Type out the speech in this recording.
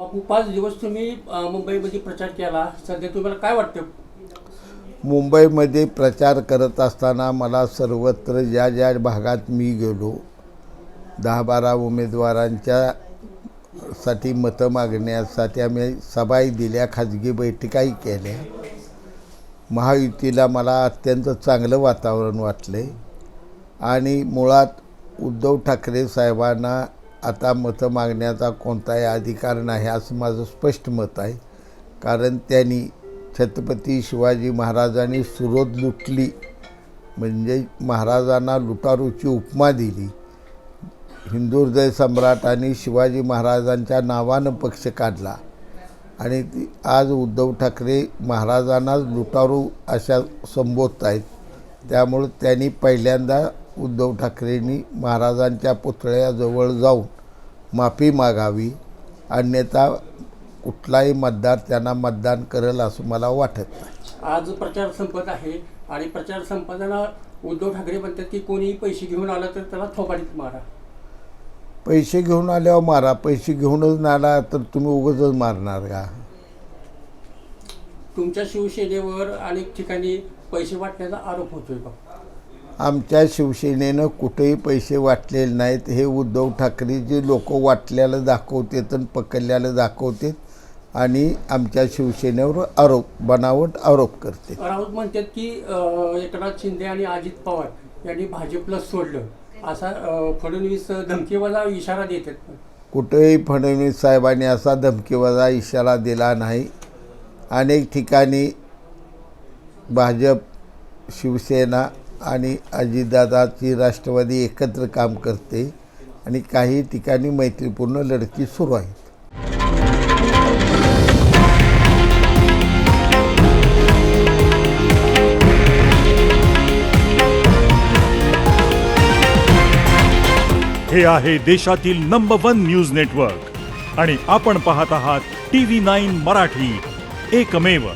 बापू 5 दिवस तुम्ही मुंबईमध्ये प्रचार केला. सध्या तुम्हाला काय वाटतं? मुंबईमध्ये प्रचार करत असताना मला सर्वत्र ज्या ज्या भागात मी गेलो 10-12 उमेदवारांच्या साठी मतं मागण्यासाठी आम्ही सभाही दिल्या, खाजगी बैठकाही केल्या. महायुतीला मला अत्यंत चांगलं वातावरण वाटले आणि मुळात उद्धव ठाकरे साहेबांना आता मतं मागण्याचा कोणताही अधिकार नाही असं माझं स्पष्ट मत आहे. कारण त्यांनी छत्रपती शिवाजी महाराजांनी सुरत लुटली म्हणजे महाराजांना लुटारूची उपमा दिली. हिंदू हृदय सम्राटांनी शिवाजी महाराजांच्या नावानं पक्ष काढला आणि आज उद्धव ठाकरे महाराजांनाच लुटारू अशा संबोधत आहेत. त्यामुळे त्यांनी पहिल्यांदा उद्धव ठाकरेंनी महाराजांच्या पुतळ्याजवळ जाऊन माफी मागावी, अन्यथा कुठलाही मतदार त्यांना मतदान करेल असं मला वाटत नाही. आज प्रचार संपत आहे आणि प्रचार संपताना उद्धव ठाकरे म्हणतात की कोणीही पैसे घेऊन आला तर त्याला थोबाडीत मारा. पैसे घेऊन आल्यावर मारा, पैसे घेऊनच नाला तर तुम्ही उगाचच मारणार का? तुमच्या शिवसेनेवर अनेक ठिकाणी पैसे वाटण्याचा आरोप होतोय का? आमच्या शिवसेनेनं कुठेही पैसे वाटलेले नाहीत. हे उद्धव ठाकरे जे लोक वाटल्याला दाखवतात आणि पकडल्याला दाखवतात आणि आमच्या शिवसेनेवर बनावट आरोप करते. राऊत म्हणतात की एकनाथ शिंदे आणि अजित पवार यांनी भाजपला सोडलं असा फडणवीस धमकीवाला इशारा देतात. कुठेही फडणवीस साहेबांनी असा धमकीवाला इशारा दिला नाही. अनेक ठिकाणी भाजप, शिवसेना आणि अजितदादाची राष्ट्रवादी एकत्र काम करते आणि काही ठिकाणी मैत्रीपूर्ण लढती सुरू आहेत. हे आहे देशातील नंबर 1 न्यूज नेटवर्क आणि आपण पाहत आहात TV9 मराठी, एकमेव.